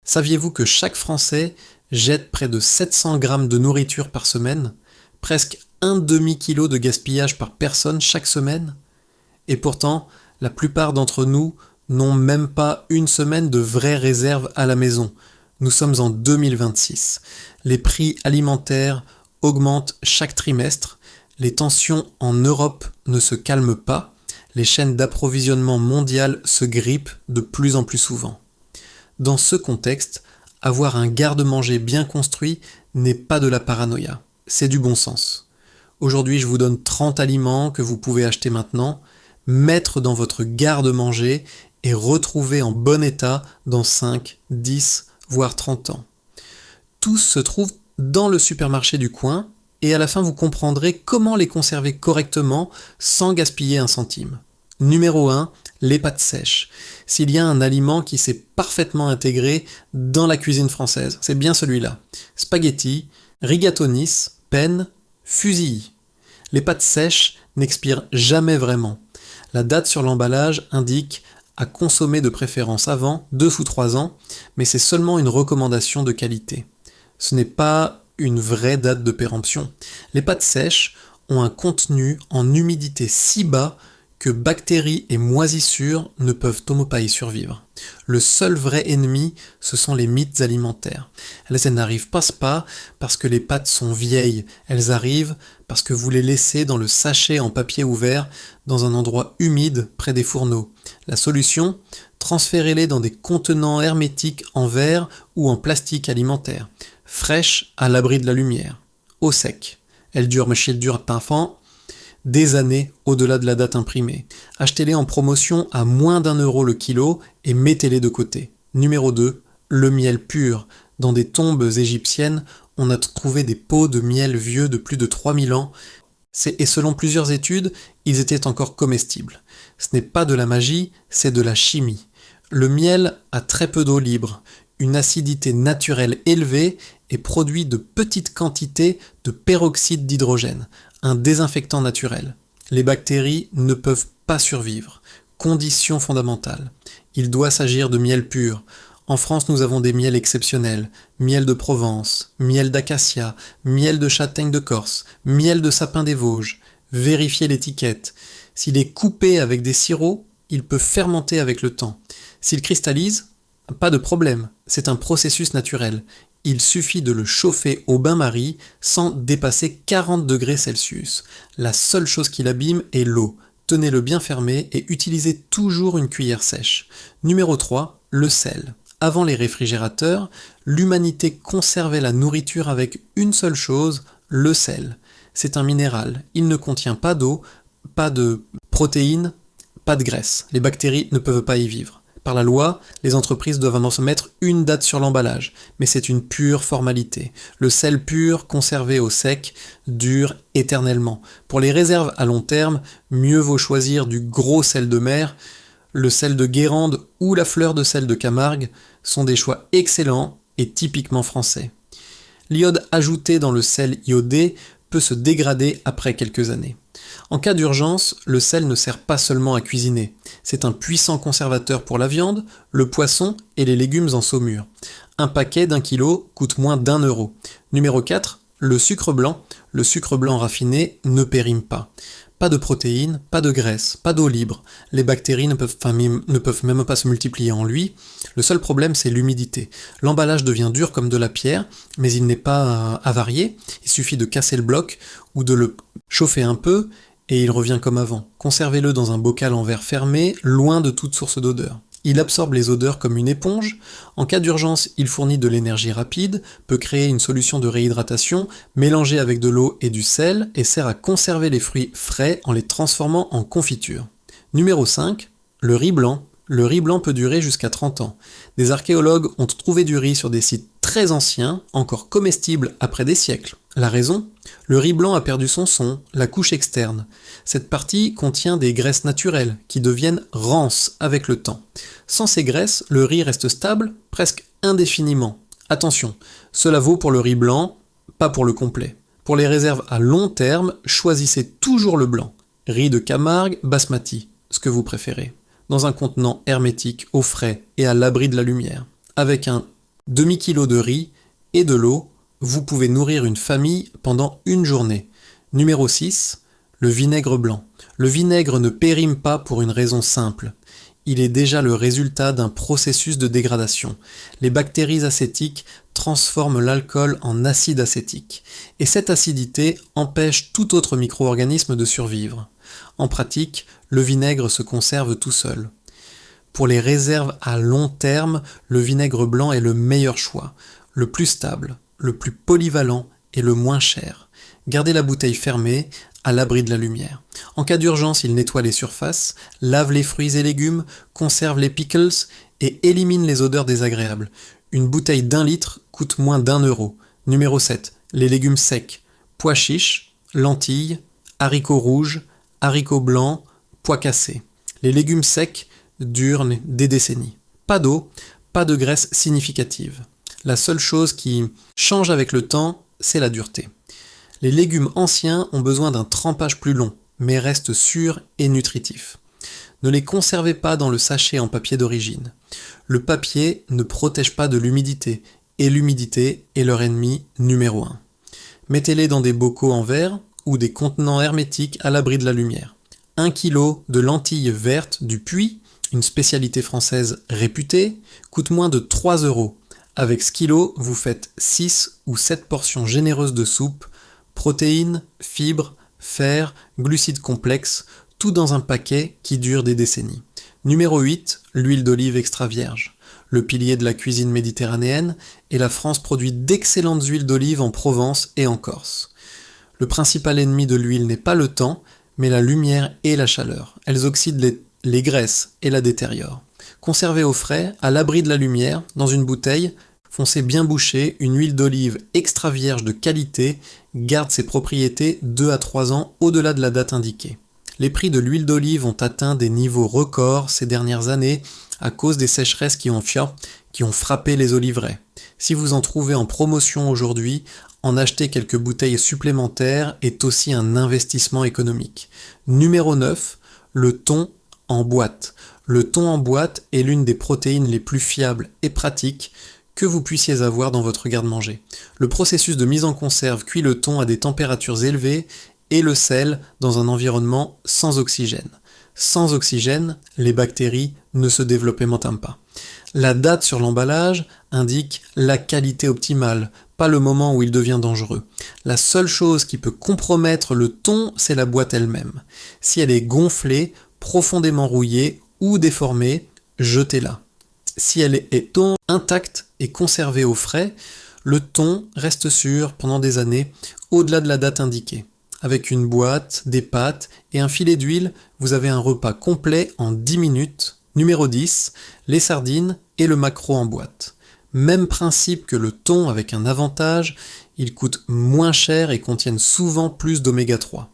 Saviez-vous que chaque Français jette près de 700 grammes de nourriture par semaine? Presque un demi-kilo de gaspillage par personne chaque semaine? Et pourtant, la plupart d'entre nous n'ont même pas une semaine de vraies réserves à la maison. Nous sommes en 2026. Les prix alimentaires augmentent chaque trimestre. Les tensions en Europe ne se calment pas. Les chaînes d'approvisionnement mondiales se grippent de plus en plus souvent. Dans ce contexte, avoir un garde-manger bien construit n'est pas de la paranoïa, c'est du bon sens. Aujourd'hui, je vous donne 30 aliments que vous pouvez acheter maintenant, mettre dans votre garde-manger et retrouver en bon état dans 5, 10, voire 30 ans. Tous se trouvent dans le supermarché du coin et à la fin vous comprendrez comment les conserver correctement sans gaspiller un centime. Numéro 1, les pâtes sèches. S'il y a un aliment qui s'est parfaitement intégré dans la cuisine française, c'est bien celui-là. Spaghetti, rigatonis, penne, fusilli. Les pâtes sèches n'expirent jamais vraiment. La date sur l'emballage indique à consommer de préférence avant 2 ou 3 ans, mais c'est seulement une recommandation de qualité. Ce n'est pas une vraie date de péremption. Les pâtes sèches ont un contenu en humidité si bas que bactéries et moisissures ne peuvent pas y survivre. Le seul vrai ennemi, ce sont les mites alimentaires. Elles n'arrivent pas parce que les pâtes sont vieilles, elles arrivent parce que vous les laissez dans le sachet en papier ouvert dans un endroit humide près des fourneaux. La solution, transférez-les dans des contenants hermétiques en verre ou en plastique alimentaire, fraîches à l'abri de la lumière, au sec. Elles durent des années au-delà de la date imprimée. Achetez-les en promotion à moins d'1 € le kilo et mettez-les de côté. Numéro 2, le miel pur. Dans des tombes égyptiennes, on a trouvé des pots de miel vieux de plus de 3000 ans et selon plusieurs études, ils étaient encore comestibles. Ce n'est pas de la magie, c'est de la chimie. Le miel a très peu d'eau libre, une acidité naturelle élevée et produit de petites quantités de peroxyde d'hydrogène, un désinfectant naturel. Les bactéries ne peuvent pas survivre. Condition fondamentale. Il doit s'agir de miel pur. En France, nous avons des miels exceptionnels. Miel de Provence, miel d'acacia, miel de châtaigne de Corse, miel de sapin des Vosges. Vérifiez l'étiquette. S'il est coupé avec des sirops, il peut fermenter avec le temps. S'il cristallise, pas de problème, c'est un processus naturel. Il suffit de le chauffer au bain-marie sans dépasser 40 degrés Celsius. La seule chose qui l'abîme est l'eau. Tenez-le bien fermé et utilisez toujours une cuillère sèche. Numéro 3, le sel. Avant les réfrigérateurs, l'humanité conservait la nourriture avec une seule chose, le sel. C'est un minéral. Il ne contient pas d'eau, pas de protéines, pas de graisse. Les bactéries ne peuvent pas y vivre. Par la loi, les entreprises doivent en mettre une date sur l'emballage, mais c'est une pure formalité. Le sel pur, conservé au sec, dure éternellement. Pour les réserves à long terme, mieux vaut choisir du gros sel de mer. Le sel de Guérande ou la fleur de sel de Camargue sont des choix excellents et typiquement français. L'iode ajouté dans le sel iodé peut se dégrader après quelques années. En cas d'urgence, le sel ne sert pas seulement à cuisiner. C'est un puissant conservateur pour la viande, le poisson et les légumes en saumure. Un paquet d'1 kilo coûte moins d'1 €. Numéro 4, le sucre blanc. Le sucre blanc raffiné ne périme pas. Pas de protéines, pas de graisse, pas d'eau libre. Les bactéries ne peuvent même pas se multiplier en lui. Le seul problème, c'est l'humidité. L'emballage devient dur comme de la pierre, mais il n'est pas avarié. Il suffit de casser le bloc ou de le chauffer un peu et il revient comme avant. Conservez-le dans un bocal en verre fermé, loin de toute source d'odeur. Il absorbe les odeurs comme une éponge. En cas d'urgence, il fournit de l'énergie rapide, peut créer une solution de réhydratation, mélangée avec de l'eau et du sel, et sert à conserver les fruits frais en les transformant en confiture. Numéro 5, le riz blanc. Le riz blanc peut durer jusqu'à 30 ans. Des archéologues ont trouvé du riz sur des sites très anciens, encore comestibles après des siècles. La raison ? Le riz blanc a perdu son son, la couche externe. Cette partie contient des graisses naturelles qui deviennent rances avec le temps. Sans ces graisses, le riz reste stable presque indéfiniment. Attention, cela vaut pour le riz blanc, pas pour le complet. Pour les réserves à long terme, choisissez toujours le blanc. Riz de Camargue, basmati, ce que vous préférez. Dans un contenant hermétique, au frais et à l'abri de la lumière. Avec un demi-kilo de riz et de l'eau, vous pouvez nourrir une famille pendant une journée. Numéro 6, le vinaigre blanc. Le vinaigre ne périme pas pour une raison simple. Il est déjà le résultat d'un processus de dégradation. Les bactéries acétiques transforment l'alcool en acide acétique. Et cette acidité empêche tout autre micro-organisme de survivre. En pratique, le vinaigre se conserve tout seul. Pour les réserves à long terme, le vinaigre blanc est le meilleur choix, le plus stable, le plus polyvalent et le moins cher. Gardez la bouteille fermée, à l'abri de la lumière. En cas d'urgence, il nettoie les surfaces, lave les fruits et légumes, conserve les pickles et élimine les odeurs désagréables. Une bouteille d'1 litre coûte moins d'1 euro. Numéro 7. Les légumes secs. Pois chiches, lentilles, haricots rouges, haricots blancs, pois cassés. Les légumes secs durent des décennies. Pas d'eau, pas de graisse significative. La seule chose qui change avec le temps, c'est la dureté. Les légumes anciens ont besoin d'un trempage plus long, mais restent sûrs et nutritifs. Ne les conservez pas dans le sachet en papier d'origine. Le papier ne protège pas de l'humidité, et l'humidité est leur ennemi numéro 1. Mettez-les dans des bocaux en verre ou des contenants hermétiques à l'abri de la lumière. 1 kg de lentilles vertes du Puy, une spécialité française réputée, coûte moins de 3 euros. Avec ce kilo, vous faites 6 ou 7 portions généreuses de soupe, protéines, fibres, fer, glucides complexes, tout dans un paquet qui dure des décennies. Numéro 8, l'huile d'olive extra vierge. Le pilier de la cuisine méditerranéenne, et la France produit d'excellentes huiles d'olive en Provence et en Corse. Le principal ennemi de l'huile n'est pas le temps, mais la lumière et la chaleur. Elles oxydent les graisses et la détériorent. Conservée au frais, à l'abri de la lumière, dans une bouteille, foncée bien bouchée, une huile d'olive extra vierge de qualité garde ses propriétés 2 à 3 ans au-delà de la date indiquée. Les prix de l'huile d'olive ont atteint des niveaux records ces dernières années à cause des sécheresses qui ont frappé les oliveraies. Si vous en trouvez en promotion aujourd'hui, en acheter quelques bouteilles supplémentaires est aussi un investissement économique. Numéro 9, le thon en boîte. Le thon en boîte est l'une des protéines les plus fiables et pratiques que vous puissiez avoir dans votre garde-manger. Le processus de mise en conserve cuit le thon à des températures élevées et le sel dans un environnement sans oxygène. Sans oxygène, les bactéries ne se développent même pas. La date sur l'emballage indique la qualité optimale, pas le moment où il devient dangereux. La seule chose qui peut compromettre le thon, c'est la boîte elle-même. Si elle est gonflée, profondément rouillée ou déformée, jetez-la. Si elle est intacte et conservée au frais, le thon reste sûr pendant des années au-delà de la date indiquée. Avec une boîte, des pâtes et un filet d'huile, vous avez un repas complet en 10 minutes. Numéro 10, les sardines et le maquereau en boîte. Même principe que le thon avec un avantage, ils coûtent moins cher et contiennent souvent plus d'oméga 3.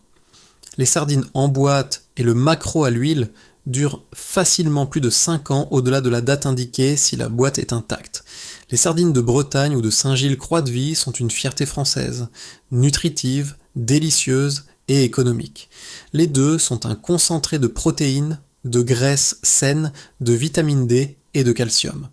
Les sardines en boîte et le maquereau à l'huile durent facilement plus de 5 ans au-delà de la date indiquée si la boîte est intacte. Les sardines de Bretagne ou de Saint-Gilles-Croix-de-Vie sont une fierté française, nutritive, délicieuse et économique. Les deux sont un concentré de protéines, de graisses saines, de vitamine D et de calcium.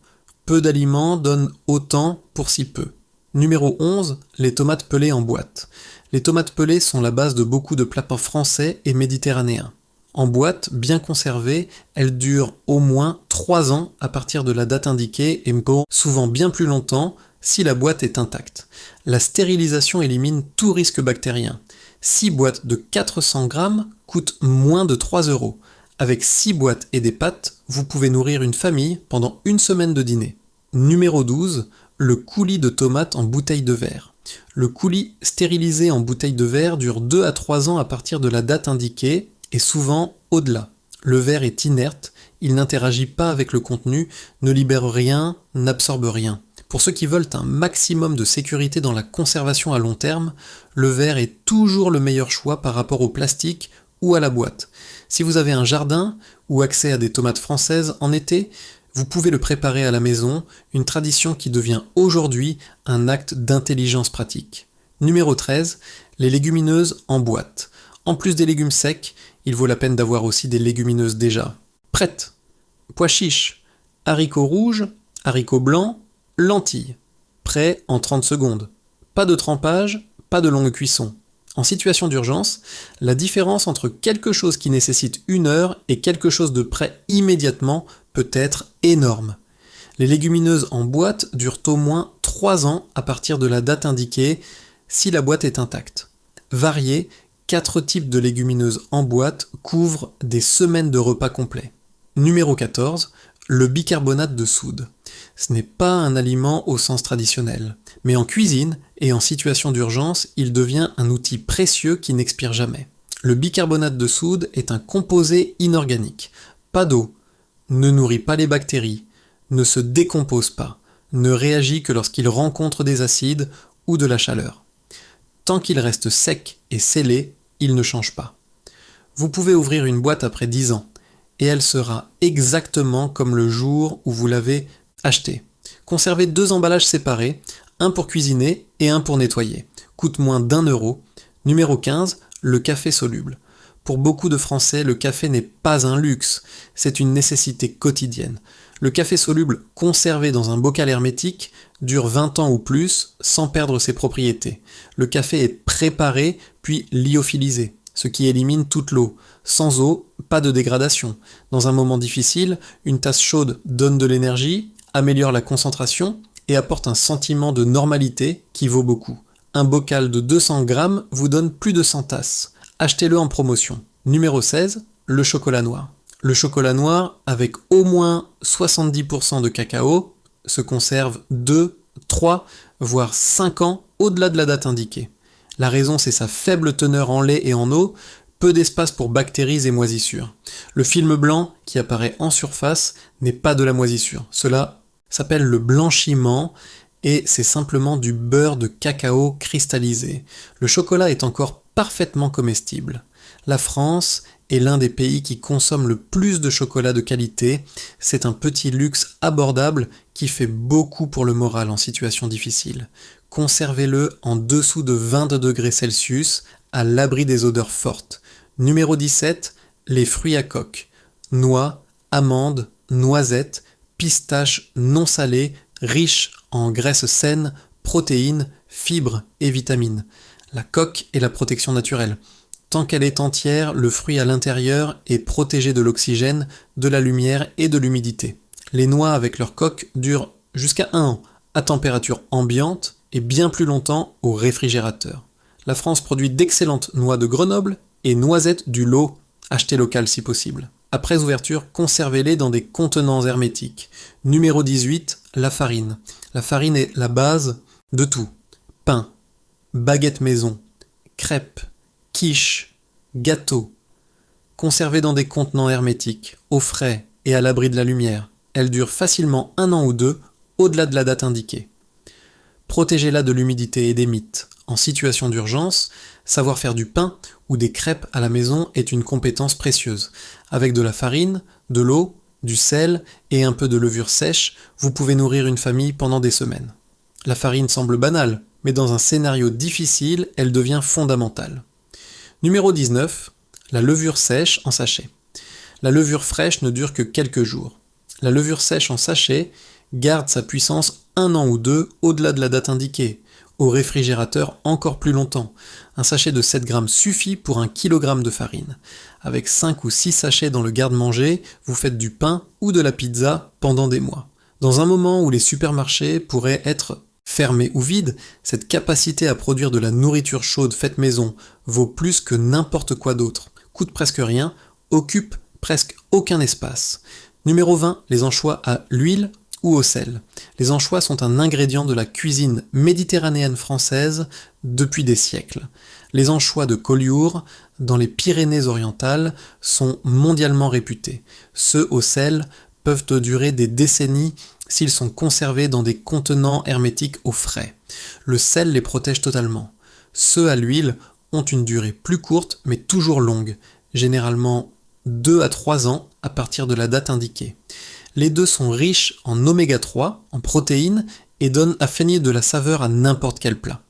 Peu d'aliments donnent autant pour si peu. Numéro 11, les tomates pelées en boîte. Les tomates pelées sont la base de beaucoup de plats français et méditerranéens. En boîte, bien conservée, elles durent au moins 3 ans à partir de la date indiquée et souvent bien plus longtemps si la boîte est intacte. La stérilisation élimine tout risque bactérien. 6 boîtes de 400 grammes coûtent moins de 3 euros. Avec 6 boîtes et des pâtes, vous pouvez nourrir une famille pendant une semaine de dîner. Numéro 12, le coulis de tomates en bouteille de verre. Le coulis stérilisé en bouteille de verre dure 2 à 3 ans à partir de la date indiquée et souvent au-delà. Le verre est inerte, il n'interagit pas avec le contenu, ne libère rien, n'absorbe rien. Pour ceux qui veulent un maximum de sécurité dans la conservation à long terme, le verre est toujours le meilleur choix par rapport au plastique ou à la boîte. Si vous avez un jardin ou accès à des tomates françaises en été, vous pouvez le préparer à la maison, une tradition qui devient aujourd'hui un acte d'intelligence pratique. Numéro 13, les légumineuses en boîte. En plus des légumes secs, il vaut la peine d'avoir aussi des légumineuses déjà prêtes. Pois chiches, haricots rouges, haricots blancs, lentilles. Prêt en 30 secondes. Pas de trempage, pas de longue cuisson. En situation d'urgence, la différence entre quelque chose qui nécessite 1 heure et quelque chose de prêt immédiatement peut être énorme. Les légumineuses en boîte durent au moins 3 ans à partir de la date indiquée si la boîte est intacte. Variés, 4 types de légumineuses en boîte couvrent des semaines de repas complets. Numéro 14, le bicarbonate de soude. Ce n'est pas un aliment au sens traditionnel, mais en cuisine et en situation d'urgence, il devient un outil précieux qui n'expire jamais. Le bicarbonate de soude est un composé inorganique. Pas d'eau, ne nourrit pas les bactéries, ne se décompose pas, ne réagit que lorsqu'il rencontre des acides ou de la chaleur. Tant qu'il reste sec et scellé, il ne change pas. Vous pouvez ouvrir une boîte après 10 ans, et elle sera exactement comme le jour où vous l'avez achetée. Conservez 2 emballages séparés, un pour cuisiner et un pour nettoyer. Coûte moins d'1 euro. Numéro 15, le café soluble. Pour beaucoup de Français, le café n'est pas un luxe, c'est une nécessité quotidienne. Le café soluble conservé dans un bocal hermétique dure 20 ans ou plus sans perdre ses propriétés. Le café est préparé puis lyophilisé, ce qui élimine toute l'eau. Sans eau, pas de dégradation. Dans un moment difficile, une tasse chaude donne de l'énergie, améliore la concentration et apporte un sentiment de normalité qui vaut beaucoup. Un bocal de 200 grammes vous donne plus de 100 tasses. Achetez-le en promotion. Numéro 16, le chocolat noir. Le chocolat noir, avec au moins 70% de cacao, se conserve 2, 3, voire 5 ans au-delà de la date indiquée. La raison, c'est sa faible teneur en lait et en eau, peu d'espace pour bactéries et moisissures. Le film blanc qui apparaît en surface n'est pas de la moisissure. Cela s'appelle le blanchiment et c'est simplement du beurre de cacao cristallisé. Le chocolat est encore parfaitement comestible. La France est l'un des pays qui consomme le plus de chocolat de qualité. C'est un petit luxe abordable qui fait beaucoup pour le moral en situation difficile. Conservez-le en dessous de 20 degrés Celsius, à l'abri des odeurs fortes. Numéro 17, les fruits à coque. Noix, amandes, noisettes, pistaches non salées, riches en graisses saines, protéines, fibres et vitamines. La coque est la protection naturelle. Tant qu'elle est entière, le fruit à l'intérieur est protégé de l'oxygène, de la lumière et de l'humidité. Les noix avec leur coque durent jusqu'à 1 an, à température ambiante et bien plus longtemps au réfrigérateur. La France produit d'excellentes noix de Grenoble et noisettes du Lot, achetées locales si possible. Après ouverture, conservez-les dans des contenants hermétiques. Numéro 18, la farine. La farine est la base de tout. Pain, baguette maison, crêpes, quiches, gâteaux. Conservées dans des contenants hermétiques, au frais et à l'abri de la lumière. Elles durent facilement 1 an ou 2, au-delà de la date indiquée. Protégez-la de l'humidité et des mites. En situation d'urgence, savoir faire du pain ou des crêpes à la maison est une compétence précieuse. Avec de la farine, de l'eau, du sel et un peu de levure sèche, vous pouvez nourrir une famille pendant des semaines. La farine semble banale, mais dans un scénario difficile, elle devient fondamentale. Numéro 19, la levure sèche en sachet. La levure fraîche ne dure que quelques jours. La levure sèche en sachet garde sa puissance 1 an ou 2 au-delà de la date indiquée, au réfrigérateur encore plus longtemps. Un sachet de 7 grammes suffit pour 1 kg de farine. Avec 5 ou 6 sachets dans le garde-manger, vous faites du pain ou de la pizza pendant des mois. Dans un moment où les supermarchés pourraient être fermés ou vides, cette capacité à produire de la nourriture chaude faite maison vaut plus que n'importe quoi d'autre. Coûte presque rien, occupe presque aucun espace. Numéro 20, les anchois à l'huile ou au sel. Les anchois sont un ingrédient de la cuisine méditerranéenne française depuis des siècles. Les anchois de Collioure, dans les Pyrénées-Orientales, sont mondialement réputés. Ceux au sel peuvent durer des décennies s'ils sont conservés dans des contenants hermétiques au frais. Le sel les protège totalement. Ceux à l'huile ont une durée plus courte mais toujours longue, généralement 2 à 3 ans à partir de la date indiquée. Les deux sont riches en oméga 3, en protéines, et donnent à feigner de la saveur à n'importe quel plat.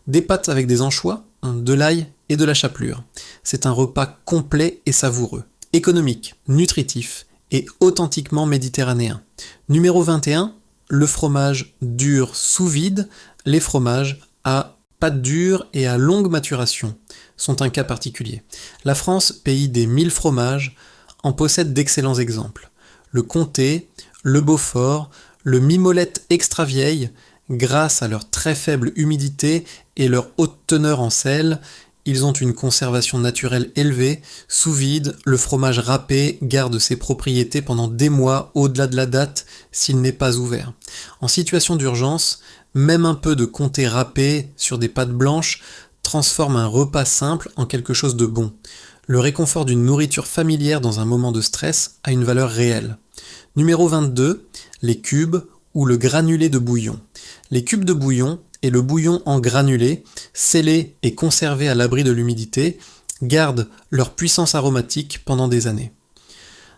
Des pâtes avec des anchois, de l'ail et de la chapelure. C'est un repas complet et savoureux, économique, nutritif et authentiquement méditerranéen. Numéro 21, le fromage dur sous vide, les fromages à pâte dure et à longue maturation sont un cas particulier. La France, pays des 1000 fromages, en possède d'excellents exemples. Le Comté, le Beaufort, le Mimolette extra vieille, grâce à leur très faible humidité et leur haute teneur en sel, ils ont une conservation naturelle élevée. Sous vide, le fromage râpé garde ses propriétés pendant des mois au-delà de la date s'il n'est pas ouvert. En situation d'urgence, même un peu de comté râpé sur des pâtes blanches transforme un repas simple en quelque chose de bon. Le réconfort d'une nourriture familière dans un moment de stress a une valeur réelle. Numéro 22, les cubes ou le granulé de bouillon. Les cubes de bouillon et le bouillon en granulé, scellé et conservé à l'abri de l'humidité, gardent leur puissance aromatique pendant des années.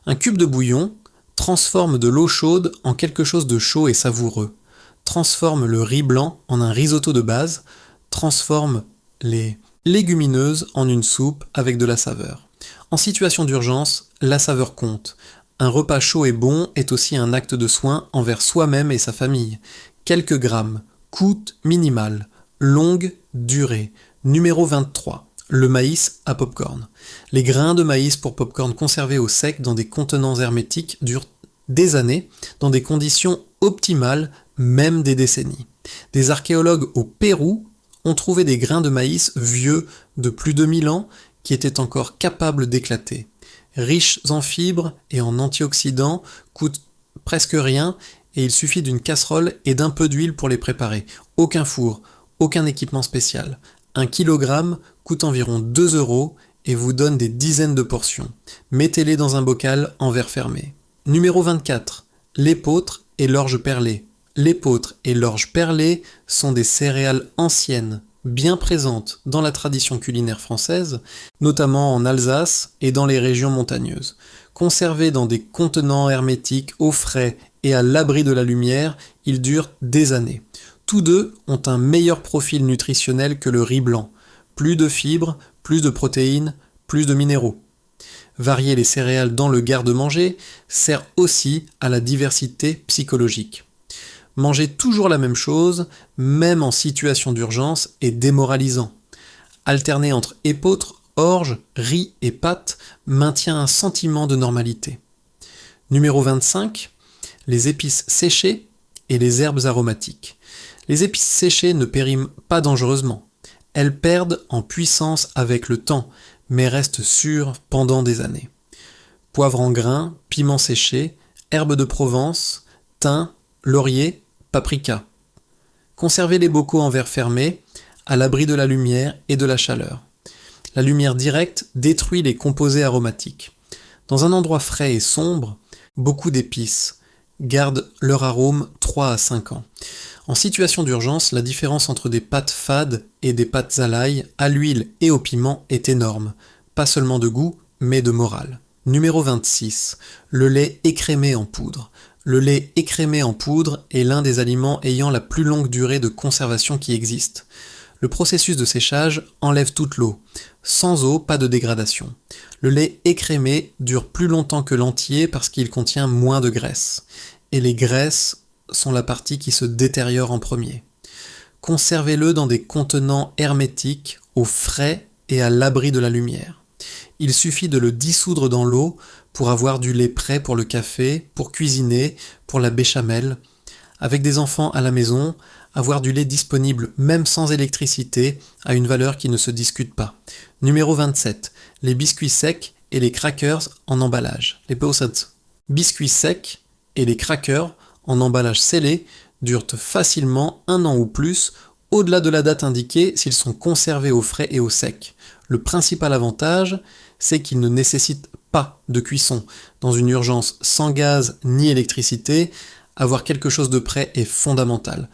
Un cube de bouillon transforme de l'eau chaude en quelque chose de chaud et savoureux, transforme le riz blanc en un risotto de base, transforme les légumineuses en une soupe avec de la saveur. En situation d'urgence, la saveur compte. Un repas chaud et bon est aussi un acte de soin envers soi-même et sa famille. Quelques grammes, coût minimal, longue durée. Numéro 23. Le maïs à popcorn. Les grains de maïs pour popcorn conservés au sec dans des contenants hermétiques durent des années, dans des conditions optimales, même des décennies. Des archéologues au Pérou ont trouvé des grains de maïs vieux de plus de 1000 ans qui étaient encore capables d'éclater. Riches en fibres et en antioxydants, coûtent presque rien et il suffit d'une casserole et d'un peu d'huile pour les préparer. Aucun four, aucun équipement spécial. 1 kg coûte environ 2 € et vous donne des dizaines de portions. Mettez-les dans un bocal en verre fermé. Numéro 24. L'épeautre et l'orge perlée. L'épeautre et l'orge perlée sont des céréales anciennes, bien présentes dans la tradition culinaire française, notamment en Alsace et dans les régions montagneuses. Conservés dans des contenants hermétiques au frais et à l'abri de la lumière, ils durent des années. Tous deux ont un meilleur profil nutritionnel que le riz blanc. Plus de fibres, plus de protéines, plus de minéraux. Varier les céréales dans le garde-manger sert aussi à la diversité psychologique. Manger toujours la même chose, même en situation d'urgence, est démoralisant. Alterner entre épeautre, orge, riz et pâtes maintient un sentiment de normalité. Numéro 25. Les épices séchées et les herbes aromatiques. Les épices séchées ne périment pas dangereusement. Elles perdent en puissance avec le temps, mais restent sûres pendant des années. Poivre en grains, piment séché, herbes de Provence, thym, laurier, paprika. Conservez les bocaux en verre fermé, à l'abri de la lumière et de la chaleur. La lumière directe détruit les composés aromatiques. Dans un endroit frais et sombre, beaucoup d'épices gardent leur arôme 3 à 5 ans. En situation d'urgence, la différence entre des pâtes fades et des pâtes à l'ail, à l'huile et au piment est énorme, pas seulement de goût, mais de morale. Numéro 26. Le lait écrémé en poudre. Le lait écrémé en poudre est l'un des aliments ayant la plus longue durée de conservation qui existe. Le processus de séchage enlève toute l'eau. Sans eau, pas de dégradation. Le lait écrémé dure plus longtemps que l'entier parce qu'il contient moins de graisse. Et les graisses sont la partie qui se détériore en premier. Conservez-le dans des contenants hermétiques, au frais et à l'abri de la lumière. Il suffit de le dissoudre dans l'eau pour avoir du lait prêt pour le café, pour cuisiner, pour la béchamel. Avec des enfants à la maison, avoir du lait disponible même sans électricité a une valeur qui ne se discute pas. Numéro 27. Les biscuits secs et les crackers en emballage. Les påsar. Biscuits secs et les crackers en emballage scellé durent facilement 1 an ou plus, au-delà de la date indiquée s'ils sont conservés au frais et au sec. Le principal avantage, c'est qu'ils ne nécessitent pas de cuisson. Dans une urgence sans gaz ni électricité, avoir quelque chose de prêt est fondamental.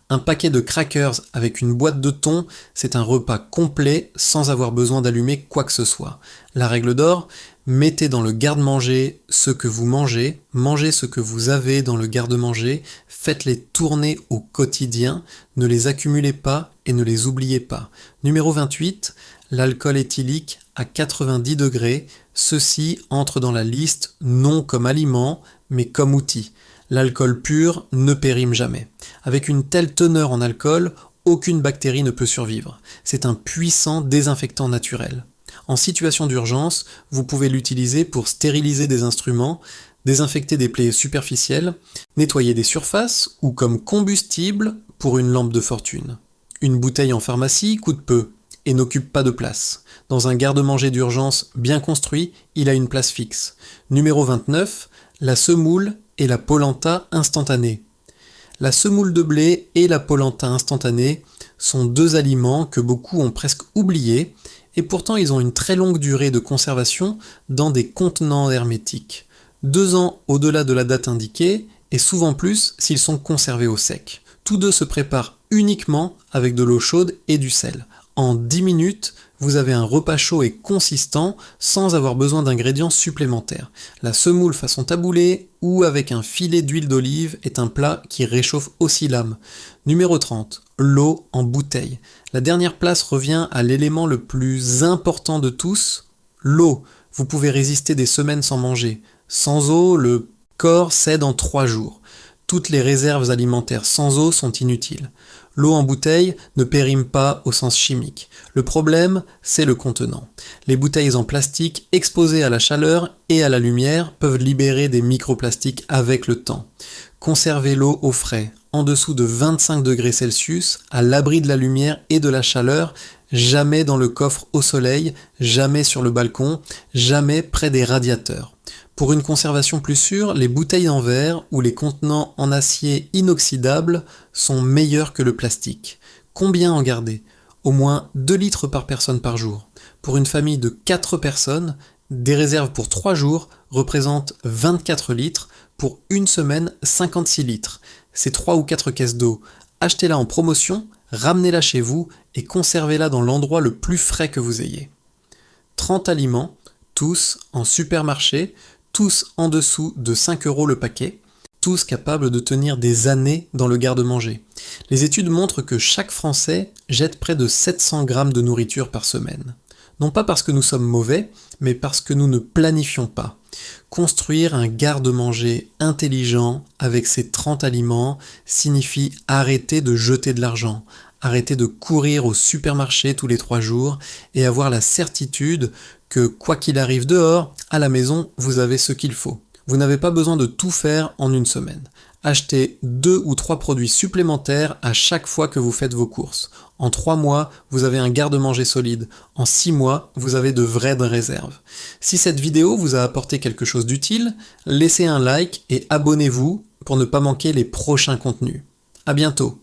Un paquet de crackers avec une boîte de thon, c'est un repas complet sans avoir besoin d'allumer quoi que ce soit. La règle d'or, mettez dans le garde-manger ce que vous mangez, mangez ce que vous avez dans le garde-manger, faites-les tourner au quotidien, ne les accumulez pas et ne les oubliez pas. Numéro 28, l'alcool éthylique à 90 degrés, ceci entre dans la liste non comme aliment, mais comme outil. L'alcool pur ne périme jamais. Avec une telle teneur en alcool, aucune bactérie ne peut survivre. C'est un puissant désinfectant naturel. En situation d'urgence, vous pouvez l'utiliser pour stériliser des instruments, désinfecter des plaies superficielles, nettoyer des surfaces ou comme combustible pour une lampe de fortune. Une bouteille en pharmacie coûte peu et n'occupe pas de place. Dans un garde-manger d'urgence bien construit, il a une place fixe. Numéro 29, la semoule et la polenta instantanée. La semoule de blé et la polenta instantanée sont deux aliments que beaucoup ont presque oubliés et pourtant ils ont une très longue durée de conservation dans des contenants hermétiques. 2 ans au-delà de la date indiquée et souvent plus s'ils sont conservés au sec. Tous deux se préparent uniquement avec de l'eau chaude et du sel. En 10 minutes, vous avez un repas chaud et consistant sans avoir besoin d'ingrédients supplémentaires. La semoule façon taboulé ou avec un filet d'huile d'olive est un plat qui réchauffe aussi l'âme. Numéro 30, l'eau en bouteille. La dernière place revient à l'élément le plus important de tous, l'eau. Vous pouvez résister des semaines sans manger. Sans eau, le corps cède en 3 jours. Toutes les réserves alimentaires sans eau sont inutiles. L'eau en bouteille ne périme pas au sens chimique. Le problème, c'est le contenant. Les bouteilles en plastique exposées à la chaleur et à la lumière peuvent libérer des microplastiques avec le temps. Conservez l'eau au frais, en dessous de 25 degrés Celsius, à l'abri de la lumière et de la chaleur, jamais dans le coffre au soleil, jamais sur le balcon, jamais près des radiateurs. Pour une conservation plus sûre, les bouteilles en verre ou les contenants en acier inoxydable sont meilleurs que le plastique. Combien en garder ? Au moins 2 litres par personne par jour. Pour une famille de 4 personnes, des réserves pour 3 jours représentent 24 litres, pour une semaine 56 litres. C'est 3 ou 4 caisses d'eau. Achetez-la en promotion, ramenez-la chez vous et conservez-la dans l'endroit le plus frais que vous ayez. 30 aliments, tous en supermarché, tous en dessous de 5 € le paquet, tous capables de tenir des années dans le garde-manger. Les études montrent que chaque Français jette près de 700 grammes de nourriture par semaine. Non pas parce que nous sommes mauvais, mais parce que nous ne planifions pas. Construire un garde-manger intelligent avec ces 30 aliments signifie arrêter de jeter de l'argent, arrêter de courir au supermarché tous les 3 jours et avoir la certitude que quoi qu'il arrive dehors, à la maison, vous avez ce qu'il faut. Vous n'avez pas besoin de tout faire en une semaine. Achetez 2 ou 3 produits supplémentaires à chaque fois que vous faites vos courses. En 3 mois, vous avez un garde-manger solide. En 6 mois, vous avez de vraies réserves. Si cette vidéo vous a apporté quelque chose d'utile, laissez un like et abonnez-vous pour ne pas manquer les prochains contenus. À bientôt.